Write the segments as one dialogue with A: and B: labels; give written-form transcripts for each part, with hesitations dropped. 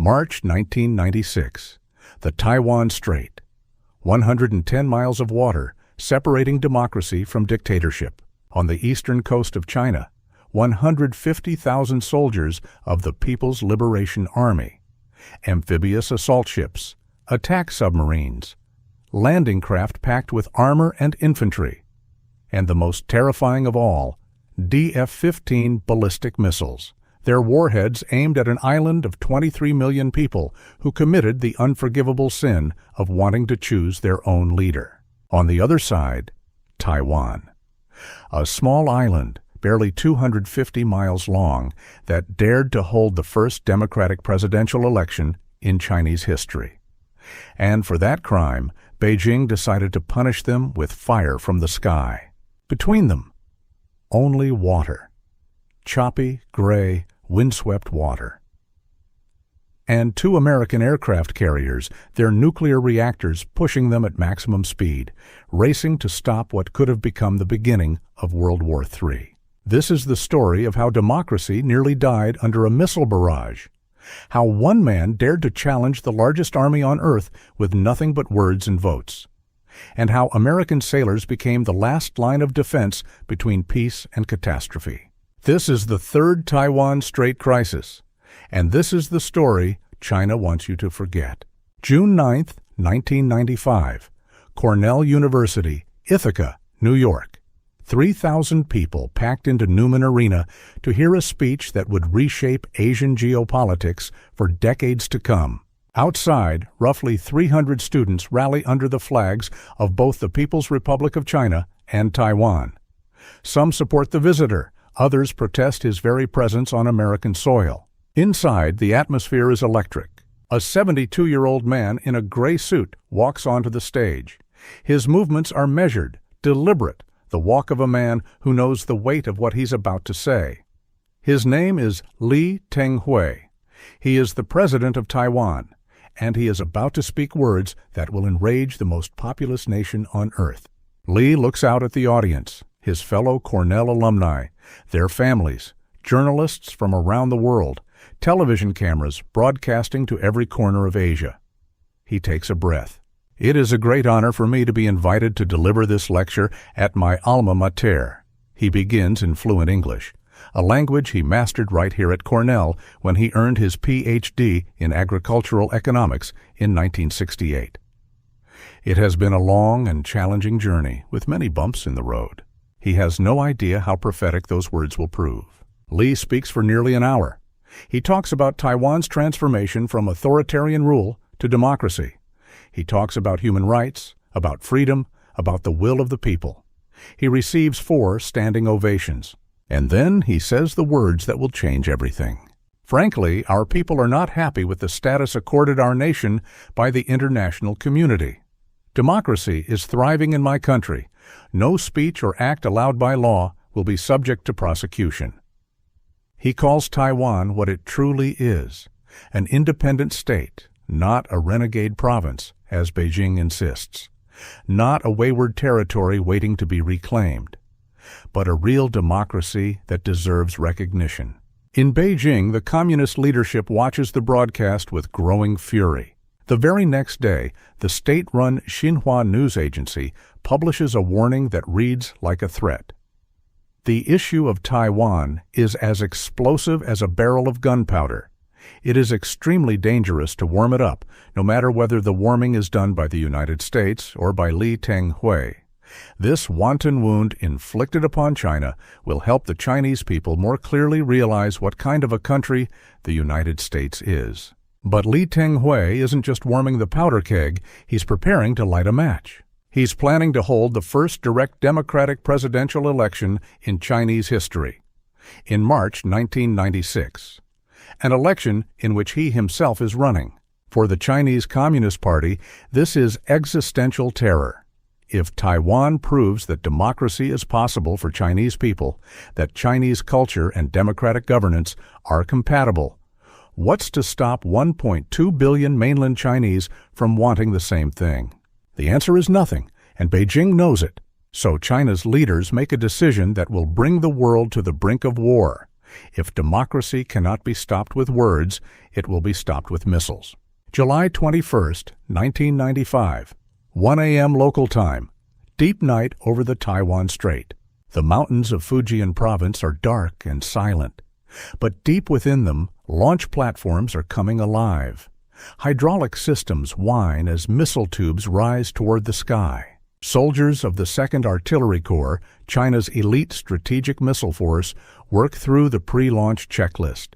A: March 1996. The Taiwan Strait. 110 miles of water separating democracy from dictatorship. On the eastern coast of China, 150,000 soldiers of the People's Liberation Army. Amphibious assault ships, attack submarines, landing craft packed with armor and infantry, and the most terrifying of all, DF-15 ballistic missiles, their warheads aimed at an island of 23 million people who committed the unforgivable sin of wanting to choose their own leader. On the other side, Taiwan, a small island barely 250 miles long that dared to hold the first democratic presidential election in Chinese history. And for that crime, Beijing decided to punish them with fire from the sky. Between them, only water. Choppy, gray, windswept water. And 2 American aircraft carriers, their nuclear reactors pushing them at maximum speed, racing to stop what could have become the beginning of World War III. This is the story of how democracy nearly died under a missile barrage, how one man dared to challenge the largest army on Earth with nothing but words and votes, and how American sailors became the last line of defense between peace and catastrophe. This is the third Taiwan Strait Crisis, and this is the story China wants you to forget. June 9, 1995, Cornell University, Ithaca, New York. 3,000 people packed into Newman Arena to hear a speech that would reshape Asian geopolitics for decades to come. Outside, roughly 300 students rally under the flags of both the People's Republic of China and Taiwan. Some support the visitor, others protest his very presence on American soil. Inside, the atmosphere is electric. A 72-year-old man in a gray suit walks onto the stage. His movements are measured, deliberate, the walk of a man who knows the weight of what he's about to say. His name is Lee Teng-hui. He is the president of Taiwan, and he is about to speak words that will enrage the most populous nation on earth. Lee looks out at the audience, his fellow Cornell alumni, their families, journalists from around the world, television cameras broadcasting to every corner of Asia. He takes a breath. It is a great honor for me to be invited to deliver this lecture at my alma mater. He begins in fluent English, a language he mastered right here at Cornell when he earned his Ph.D. in agricultural economics in 1968. It has been a long and challenging journey with many bumps in the road. He has no idea how prophetic those words will prove. Lee speaks for nearly an hour. He talks about Taiwan's transformation from authoritarian rule to democracy. He talks about human rights, about freedom, about the will of the people. He receives 4 standing ovations. And then he says the words that will change everything. Frankly, our people are not happy with the status accorded our nation by the international community. Democracy is thriving in my country. No speech or act allowed by law will be subject to prosecution. He calls Taiwan what it truly is, an independent state, not a renegade province, as Beijing insists, not a wayward territory waiting to be reclaimed, but a real democracy that deserves recognition. In Beijing, the communist leadership watches the broadcast with growing fury. The very next day, the state-run Xinhua news agency publishes a warning that reads like a threat. The issue of Taiwan is as explosive as a barrel of gunpowder. It is extremely dangerous to warm it up, no matter whether the warming is done by the United States or by Lee Teng-hui. This wanton wound inflicted upon China will help the Chinese people more clearly realize what kind of a country the United States is. But Lee Teng-hui isn't just warming the powder keg, he's preparing to light a match. He's planning to hold the first direct democratic presidential election in Chinese history, in March 1996. An election in which he himself is running. For the Chinese Communist Party, this is existential terror. If Taiwan proves that democracy is possible for Chinese people, that Chinese culture and democratic governance are compatible, what's to stop 1.2 billion mainland Chinese from wanting the same thing? The answer is nothing, and Beijing knows it. So China's leaders make a decision that will bring the world to the brink of war, If democracy cannot be stopped with words, it will be stopped with missiles. July 21st, 1995, 1 a.m. local time, deep night over the Taiwan Strait. The mountains of Fujian province are dark and silent, but deep within them, launch platforms are coming alive. Hydraulic systems whine as missile tubes rise toward the sky. Soldiers of the 2nd Artillery Corps, China's elite strategic missile force, work through the pre-launch checklist.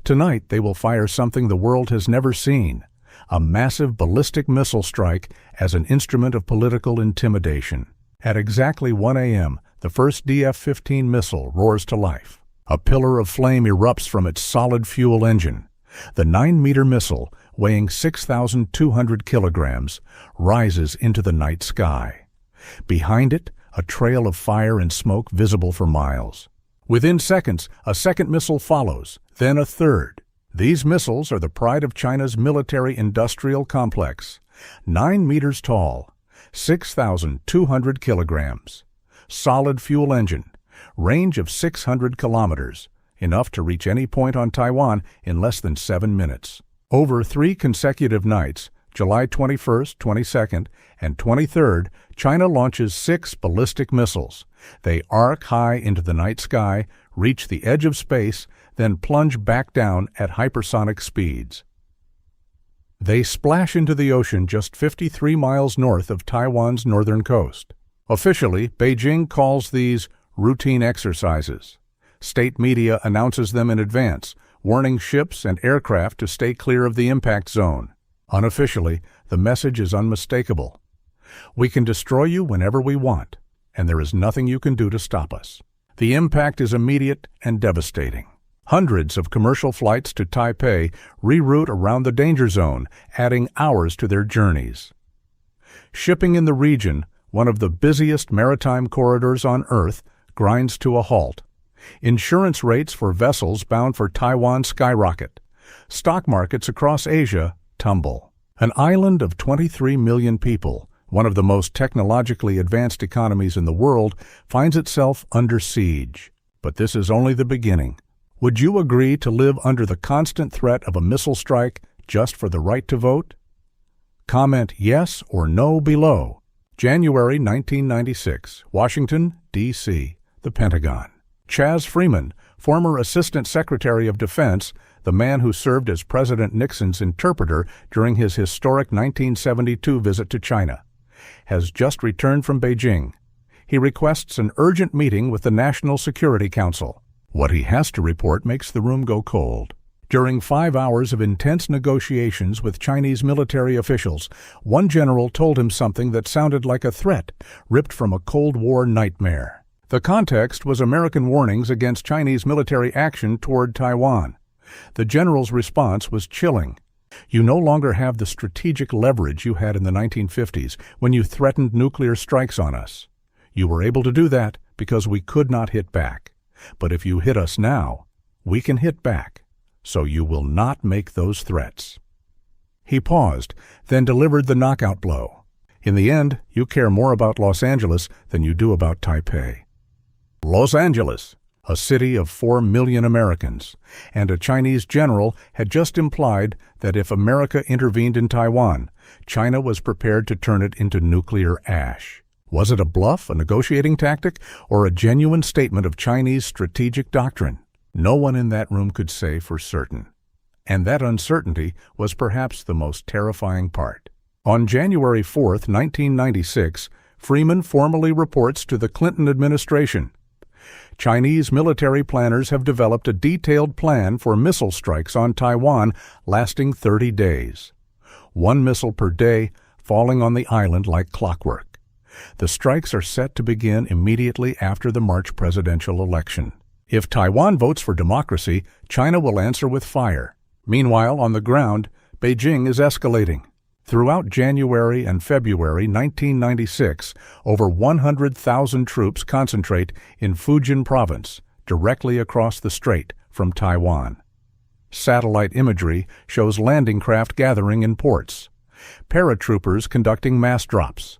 A: Tonight they will fire something the world has never seen, a massive ballistic missile strike as an instrument of political intimidation. At exactly 1 a.m., the first DF-15 missile roars to life. A pillar of flame erupts from its solid fuel engine. The 9-meter missile, weighing 6,200 kilograms, rises into the night sky. Behind it, a trail of fire and smoke visible for miles. Within seconds, a second missile follows, then a third. These missiles are the pride of China's military-industrial complex. 9 meters tall, 6,200 kilograms. Solid fuel engine, range of 600 kilometers, enough to reach any point on Taiwan in less than 7 minutes. Over 3 consecutive nights, July 21st, 22nd, and 23rd, China launches 6 ballistic missiles. They arc high into the night sky, reach the edge of space, then plunge back down at hypersonic speeds. They splash into the ocean just 53 miles north of Taiwan's northern coast. Officially, Beijing calls these routine exercises. State media announces them in advance, warning ships and aircraft to stay clear of the impact zone. Unofficially, the message is unmistakable. We can destroy you whenever we want, and there is nothing you can do to stop us. The impact is immediate and devastating. Hundreds of commercial flights to Taipei reroute around the danger zone, adding hours to their journeys. Shipping in the region, one of the busiest maritime corridors on Earth, grinds to a halt. Insurance rates for vessels bound for Taiwan skyrocket. Stock markets across Asia tumble. An island of 23 million people, one of the most technologically advanced economies in the world, finds itself under siege. But this is only the beginning. Would you agree to live under the constant threat of a missile strike just for the right to vote? Comment yes or no below. January 1996, Washington, D.C., the Pentagon. Chas Freeman, former Assistant Secretary of Defense, the man who served as President Nixon's interpreter during his historic 1972 visit to China, has just returned from Beijing. He requests an urgent meeting with the National Security Council. What he has to report makes the room go cold. During 5 hours of intense negotiations with Chinese military officials, one general told him something that sounded like a threat ripped from a Cold War nightmare. The context was American warnings against Chinese military action toward Taiwan. The general's response was chilling. You no longer have the strategic leverage you had in the 1950s when you threatened nuclear strikes on us. You were able to do that because we could not hit back. But if you hit us now, we can hit back. So you will not make those threats. He paused, then delivered the knockout blow. In the end, you care more about Los Angeles than you do about Taipei. Los Angeles, a city of 4 million Americans, and a Chinese general had just implied that if America intervened in Taiwan, China was prepared to turn it into nuclear ash. Was it a bluff, a negotiating tactic, or a genuine statement of Chinese strategic doctrine? No one in that room could say for certain. And that uncertainty was perhaps the most terrifying part. On January 4, 1996, Freeman formally reports to the Clinton administration. Chinese military planners have developed a detailed plan for missile strikes on Taiwan lasting 30 days. 1 missile per day, falling on the island like clockwork. The strikes are set to begin immediately after the March presidential election. If Taiwan votes for democracy, China will answer with fire. Meanwhile, on the ground, Beijing is escalating. Throughout January and February 1996, over 100,000 troops concentrate in Fujian province, directly across the strait from Taiwan. Satellite imagery shows landing craft gathering in ports, paratroopers conducting mass drops,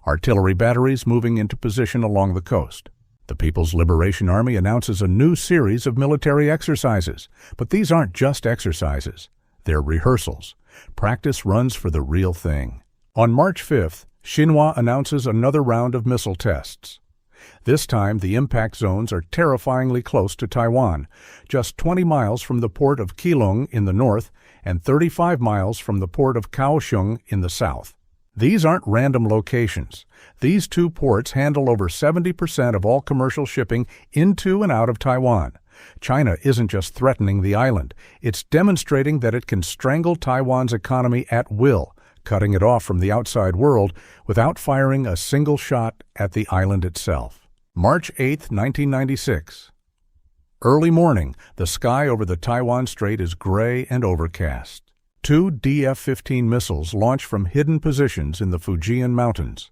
A: artillery batteries moving into position along the coast. The People's Liberation Army announces a new series of military exercises, but these aren't just exercises. They're rehearsals. Practice runs for the real thing. On March 5th, Xinhua announces another round of missile tests. This time, the impact zones are terrifyingly close to Taiwan, just 20 miles from the port of Keelung in the north and 35 miles from the port of Kaohsiung in the south. These aren't random locations. These two ports handle over 70% of all commercial shipping into and out of Taiwan. China isn't just threatening the island, it's demonstrating that it can strangle Taiwan's economy at will, cutting it off from the outside world without firing a single shot at the island itself. March 8, 1996. Early morning, the sky over the Taiwan Strait is gray and overcast. Two DF-15 missiles launch from hidden positions in the Fujian Mountains.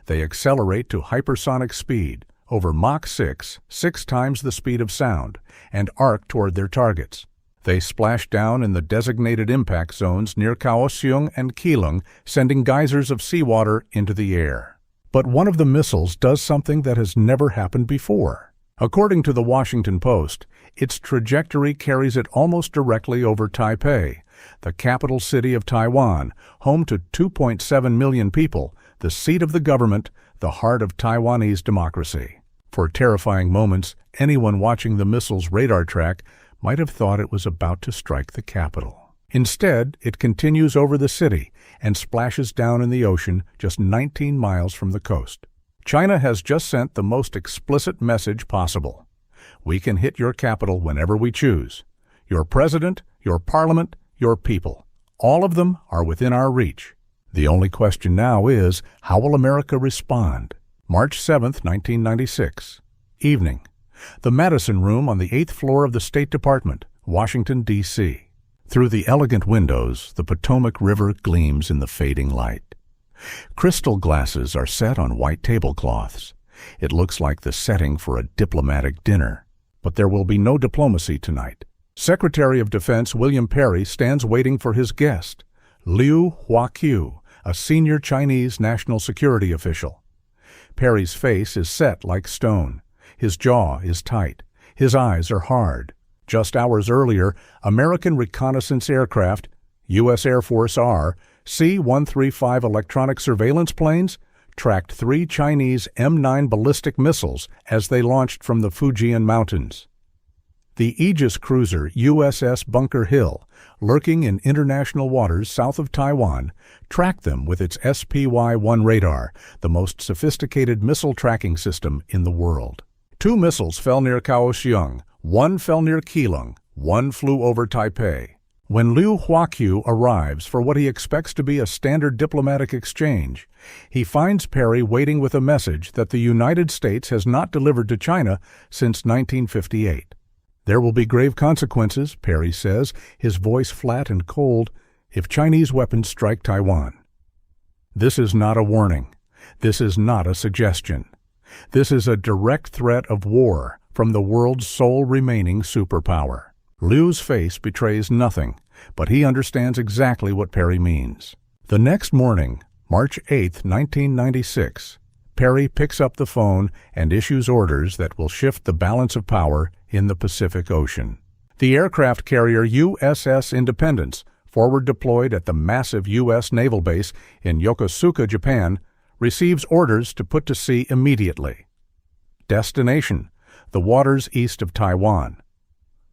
A: They accelerate to hypersonic speed, over Mach 6, 6 times the speed of sound, and arc toward their targets. They splash down in the designated impact zones near Kaohsiung and Keelung, sending geysers of seawater into the air. But one of the missiles does something that has never happened before. According to the Washington Post, its trajectory carries it almost directly over Taipei, the capital city of Taiwan, home to 2.7 million people, the seat of the government, the heart of Taiwanese democracy. For terrifying moments, anyone watching the missile's radar track might have thought it was about to strike the capital. Instead, it continues over the city and splashes down in the ocean just 19 miles from the coast. China has just sent the most explicit message possible. We can hit your capital whenever we choose. Your president, your parliament, your people. All of them are within our reach. The only question now is, how will America respond? March 7, 1996. Evening. The Madison Room on the 8th floor of the State Department, Washington, D.C. Through the elegant windows, the Potomac River gleams in the fading light. Crystal glasses are set on white tablecloths. It looks like the setting for a diplomatic dinner. But there will be no diplomacy tonight. Secretary of Defense William Perry stands waiting for his guest, Liu Huaqiu, a senior Chinese national security official. Perry's face is set like stone. His jaw is tight. His eyes are hard. Just hours earlier, American reconnaissance aircraft, U.S. Air Force R, C-135 electronic surveillance planes, tracked 3 Chinese M9 ballistic missiles as they launched from the Fujian Mountains. The Aegis cruiser USS Bunker Hill, lurking in international waters south of Taiwan, tracked them with its SPY-1 radar, the most sophisticated missile tracking system in the world. 2 missiles fell near Kaohsiung, 1 fell near Keelung, 1 flew over Taipei. When Liu Huaqiu arrives for what he expects to be a standard diplomatic exchange, he finds Perry waiting with a message that the United States has not delivered to China since 1958. There will be grave consequences, Perry says, his voice flat and cold, if Chinese weapons strike Taiwan. This is not a warning. This is not a suggestion. This is a direct threat of war from the world's sole remaining superpower. Liu's face betrays nothing, but he understands exactly what Perry means. The next morning, March 8, 1996, Perry picks up the phone and issues orders that will shift the balance of power in the Pacific Ocean. The aircraft carrier USS Independence, forward deployed at the massive U.S. naval base in Yokosuka, Japan, receives orders to put to sea immediately. Destination: the waters east of Taiwan.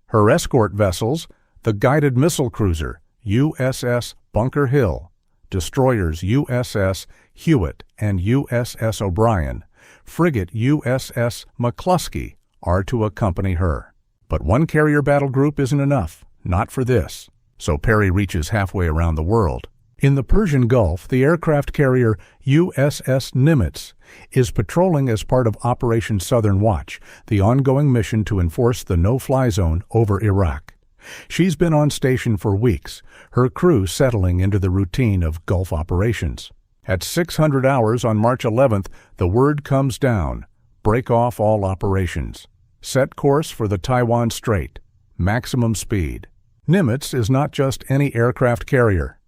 A: Her escort vessels, the guided missile cruiser USS Bunker Hill, destroyers USS Hewitt and USS O'Brien, frigate USS McCluskey, are to accompany her. But one carrier battle group isn't enough, not for this, so Perry reaches halfway around the world. In the Persian Gulf, the aircraft carrier USS Nimitz is patrolling as part of Operation Southern Watch, the ongoing mission to enforce the no-fly zone over Iraq. She's been on station for weeks, her crew settling into the routine of Gulf operations. At 600 hours on March 11th, the word comes down: break off all operations. Set course for the Taiwan Strait. Maximum speed. Nimitz is not just any aircraft carrier.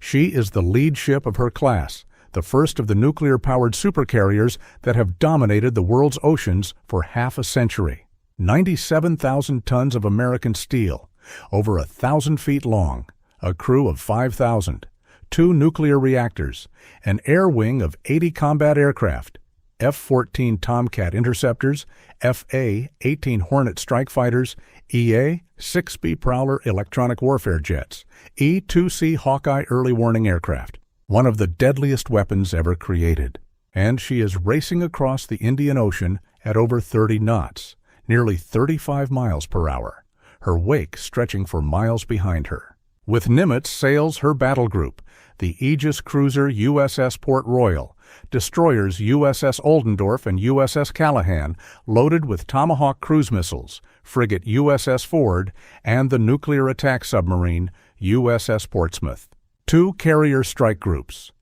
A: She is the lead ship of her class, the first of the nuclear-powered supercarriers that have dominated the world's oceans for half a century. 97,000 tons of American steel, over 1,000 feet long, a crew of 5,000, 2 nuclear reactors, an air wing of 80 combat aircraft, F-14 Tomcat interceptors, F/A-18 Hornet strike fighters, EA-6B Prowler electronic warfare jets, E-2C Hawkeye early warning aircraft, one of the deadliest weapons ever created. And she is racing across the Indian Ocean at over 30 knots, nearly 35 miles per hour, her wake stretching for miles behind her. With Nimitz sails her battle group, the Aegis cruiser USS Port Royal, destroyers USS Oldendorf and USS Callahan, loaded with Tomahawk cruise missiles, frigate USS Ford, and the nuclear attack submarine USS Portsmouth. 2 carrier strike groups,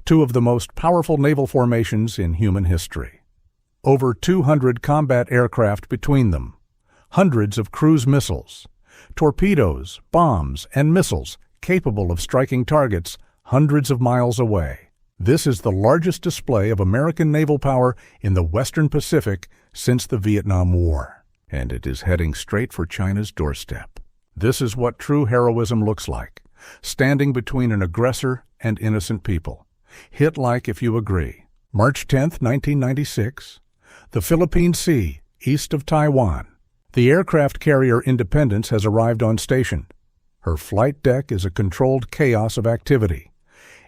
A: 2 of the most powerful naval formations in human history. Over 200 combat aircraft between them, hundreds of cruise missiles, torpedoes, bombs, and missiles capable of striking targets hundreds of miles away. This is the largest display of American naval power in the Western Pacific since the Vietnam War, and it is heading straight for China's doorstep. This is what true heroism looks like, standing between an aggressor and innocent people. Hit like if you agree. March 10, 1996, the Philippine Sea, east of Taiwan. The aircraft carrier Independence has arrived on station. Her flight deck is a controlled chaos of activity.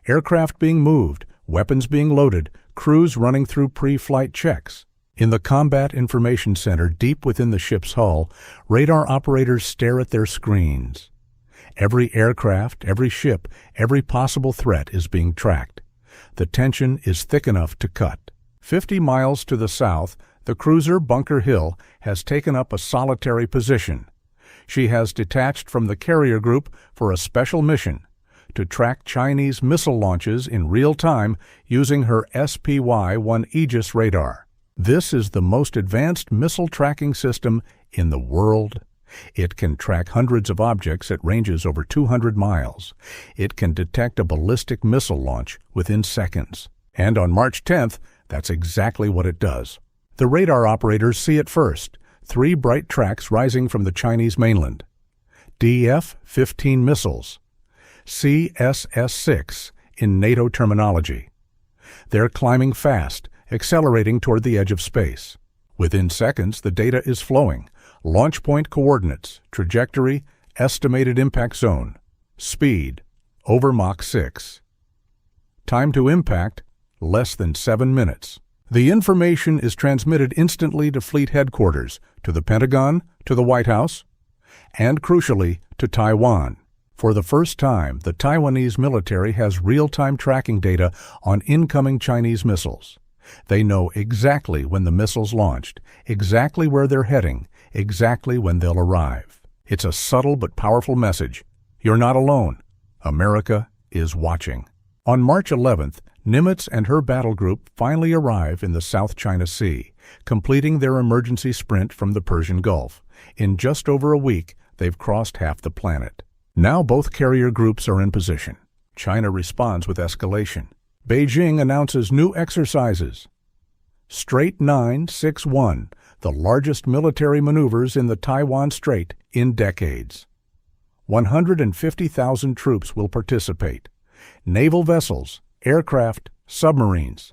A: Aircraft being moved, weapons being loaded, crews running through pre-flight checks. In the Combat Information Center deep within the ship's hull, radar operators stare at their screens. Every aircraft, every ship, every possible threat is being tracked. The tension is thick enough to cut. 50 miles to the south, the cruiser Bunker Hill has taken up a solitary position. She has detached from the carrier group for a special mission, to track Chinese missile launches in real time using her SPY-1 Aegis radar. This is the most advanced missile tracking system in the world. It can track hundreds of objects at ranges over 200 miles. It can detect a ballistic missile launch within seconds. And on March 10th, that's exactly what it does. The radar operators see it first, 3 bright tracks rising from the Chinese mainland. DF-15 missiles, CSS-6 in NATO terminology. They're climbing fast, accelerating toward the edge of space. Within seconds, the data is flowing. Launch point coordinates, trajectory, estimated impact zone, speed, over Mach 6. Time to impact, less than 7 minutes. The information is transmitted instantly to Fleet Headquarters, to the Pentagon, to the White House, and crucially, to Taiwan. For the first time, the Taiwanese military has real-time tracking data on incoming Chinese missiles. They know exactly when the missiles launched, exactly where they're heading, exactly when they'll arrive. It's a subtle but powerful message. You're not alone. America is watching. On March 11th, Nimitz and her battle group finally arrive in the South China Sea, completing their emergency sprint from the Persian Gulf. In just over a week, they've crossed half the planet. Now both carrier groups are in position. China responds with escalation. Beijing announces new exercises. Strait 961, the largest military maneuvers in the Taiwan Strait in decades. 150,000 troops will participate. Naval vessels, aircraft, submarines.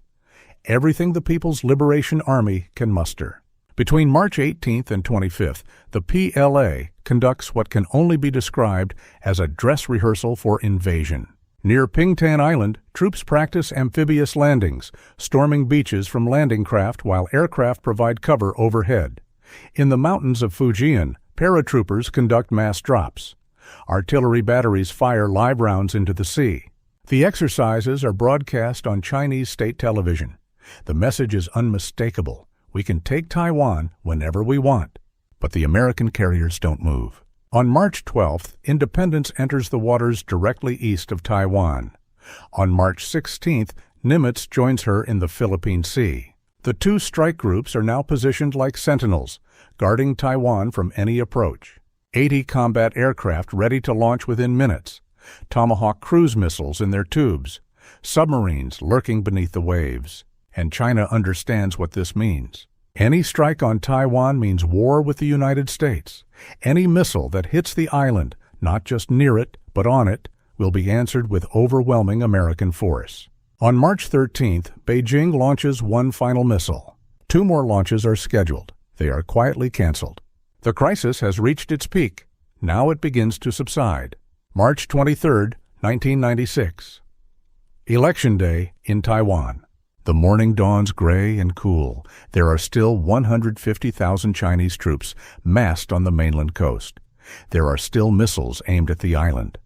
A: Everything the People's Liberation Army can muster. Between March 18th and 25th, the PLA conducts what can only be described as a dress rehearsal for invasion. Near Pingtan Island, troops practice amphibious landings, storming beaches from landing craft while aircraft provide cover overhead. In the mountains of Fujian, paratroopers conduct mass drops. Artillery batteries fire live rounds into the sea. The exercises are broadcast on Chinese state television. The message is unmistakable. We can take Taiwan whenever we want. But the American carriers don't move. On March 12th, Independence enters the waters directly east of Taiwan. On March 16th, Nimitz joins her in the Philippine Sea. The 2 strike groups are now positioned like sentinels, guarding Taiwan from any approach. 80 combat aircraft ready to launch within minutes. Tomahawk cruise missiles in their tubes. submarines lurking beneath the waves. And China understands what this means. Any strike on Taiwan means war with the United States. Any missile that hits the island, not just near it, but on it, will be answered with overwhelming American force. On March 13th, Beijing launches one final missile. 2 more launches are scheduled. They are quietly canceled. The crisis has reached its peak. Now it begins to subside. March 23, 1996. Election Day in Taiwan. The morning dawns gray and cool. There are still 150,000 Chinese troops massed on the mainland coast. There are still missiles aimed at the island.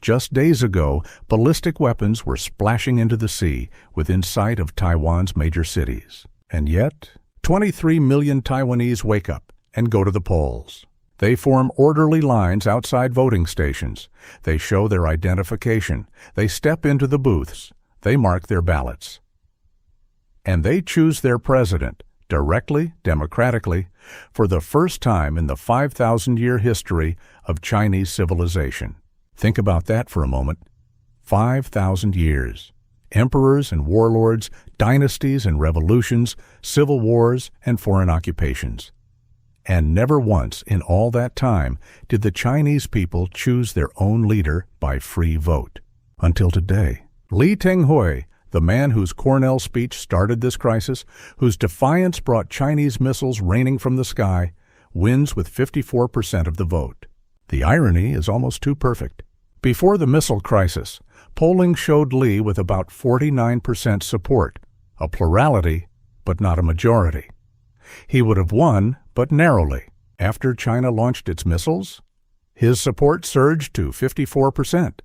A: Just days ago, ballistic weapons were splashing into the sea within sight of Taiwan's major cities. And yet, 23 million Taiwanese wake up and go to the polls. They form orderly lines outside voting stations. They show their identification. They step into the booths. They mark their ballots. And they choose their president, directly, democratically, for the first time in the 5,000-year history of Chinese civilization. Think about that for a moment. 5,000 years. Emperors and warlords, dynasties and revolutions, civil wars and foreign occupations. And never once in all that time did the Chinese people choose their own leader by free vote. Until today. Li Tenghui, the man whose Cornell speech started this crisis, whose defiance brought Chinese missiles raining from the sky, wins with 54% of the vote. The irony is almost too perfect. Before the missile crisis, polling showed Li with about 49% support, a plurality, but not a majority. He would have won, but narrowly. After China launched its missiles, his support surged to 54%.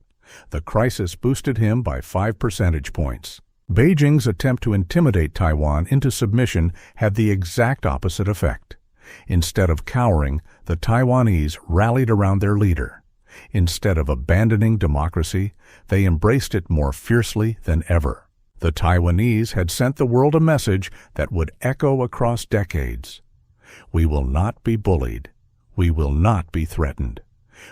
A: The crisis boosted him by 5 percentage points. Beijing's attempt to intimidate Taiwan into submission had the exact opposite effect. Instead of cowering, the Taiwanese rallied around their leader. Instead of abandoning democracy, they embraced it more fiercely than ever. The Taiwanese had sent the world a message that would echo across decades. We will not be bullied. We will not be threatened.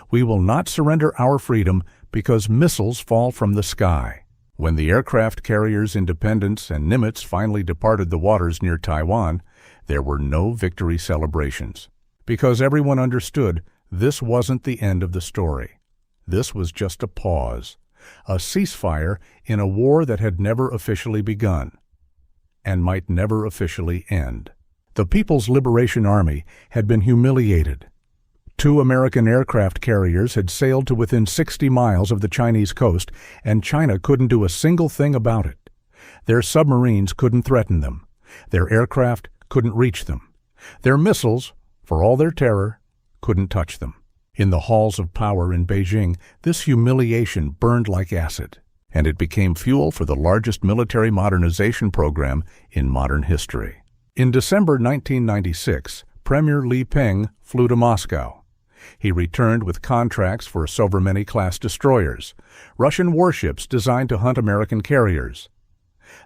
A: We will not surrender our freedom because missiles fall from the sky. When the aircraft carriers Independence and Nimitz finally departed the waters near Taiwan, there were no victory celebrations, because everyone understood this wasn't the end of the story. This was just a pause, a ceasefire in a war that had never officially begun and might never officially end. The People's Liberation Army had been humiliated. 2 American aircraft carriers had sailed to within 60 miles of the Chinese coast, and China couldn't do a single thing about it. Their submarines couldn't threaten them. Their aircraft couldn't reach them. Their missiles, for all their terror, couldn't touch them. In the halls of power in Beijing, this humiliation burned like acid, and it became fuel for the largest military modernization program in modern history. In December 1996, Premier Li Peng flew to Moscow. He returned with contracts for Sovremeny-class destroyers, Russian warships designed to hunt American carriers.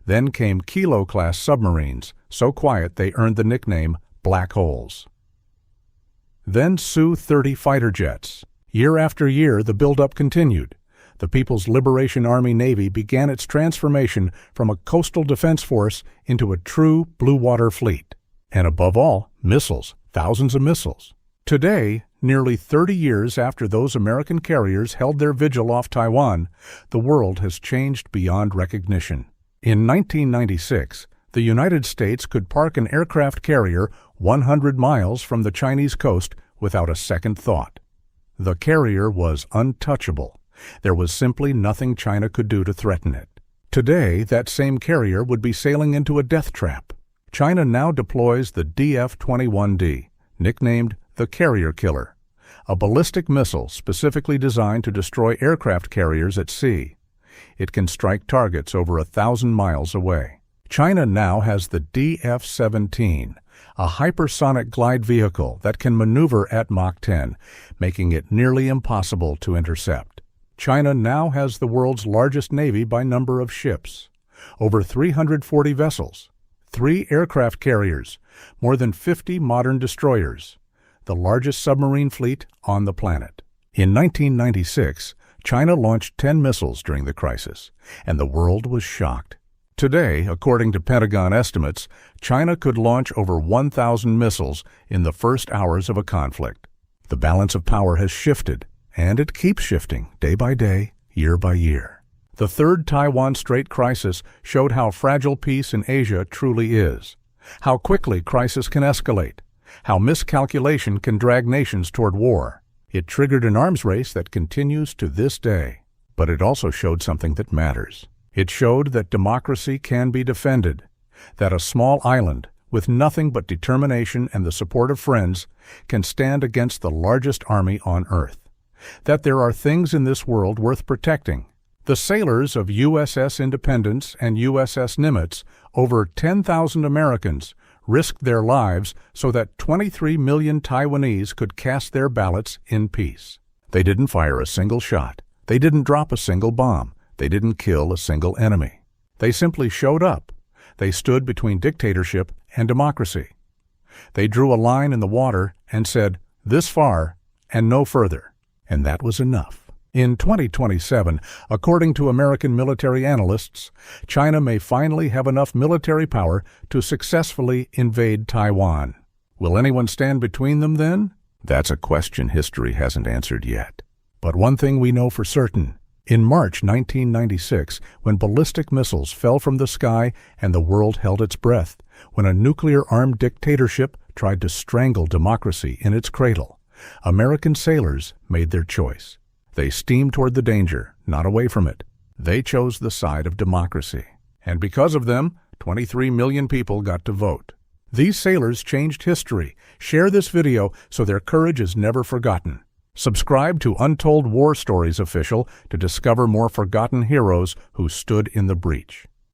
A: Then came Kilo-class submarines, so quiet they earned the nickname Black Holes. Then Su-30 fighter jets. Year after year, the buildup continued. The People's Liberation Army Navy began its transformation from a coastal defense force into a true blue water fleet. And above all, missiles, thousands of missiles. Today, nearly 30 years after those American carriers held their vigil off Taiwan, the world has changed beyond recognition. In 1996, the United States could park an aircraft carrier 100 miles from the Chinese coast without a second thought. The carrier was untouchable. There was simply nothing China could do to threaten it. Today, that same carrier would be sailing into a death trap. China now deploys the DF-21D, nicknamed the Carrier Killer, a ballistic missile specifically designed to destroy aircraft carriers at sea. It can strike targets over 1,000 miles away. China now has the DF-17, a hypersonic glide vehicle that can maneuver at Mach 10, making it nearly impossible to intercept. China now has the world's largest navy by number of ships, over 340 vessels, 3 aircraft carriers, more than 50 modern destroyers, the largest submarine fleet on the planet. In 1996, China launched 10 missiles during the crisis, and the world was shocked. Today, according to Pentagon estimates, China could launch over 1,000 missiles in the first hours of a conflict. The balance of power has shifted, and it keeps shifting day by day, year by year. The third Taiwan Strait Crisis showed how fragile peace in Asia truly is, how quickly crisis can escalate, how miscalculation can drag nations toward war. It triggered an arms race that continues to this day. But it also showed something that matters. It showed that democracy can be defended, that a small island with nothing but determination and the support of friends can stand against the largest army on earth, that there are things in this world worth protecting. The sailors of USS Independence and USS Nimitz, over 10,000 Americans, risked their lives so that 23 million Taiwanese could cast their ballots in peace. They didn't fire a single shot. They didn't drop a single bomb. They didn't kill a single enemy. They simply showed up. They stood between dictatorship and democracy. They drew a line in the water and said, "This far and no further." And that was enough. In 2027, according to American military analysts, China may finally have enough military power to successfully invade Taiwan. Will anyone stand between them then? That's a question history hasn't answered yet. But one thing we know for certain. In March 1996, when ballistic missiles fell from the sky and the world held its breath, when a nuclear-armed dictatorship tried to strangle democracy in its cradle, American sailors made their choice. They steamed toward the danger, not away from it. They chose the side of democracy. And because of them, 23 million people got to vote. These sailors changed history. Share this video so their courage is never forgotten. Subscribe to Untold War Stories Official to discover more forgotten heroes who stood in the breach.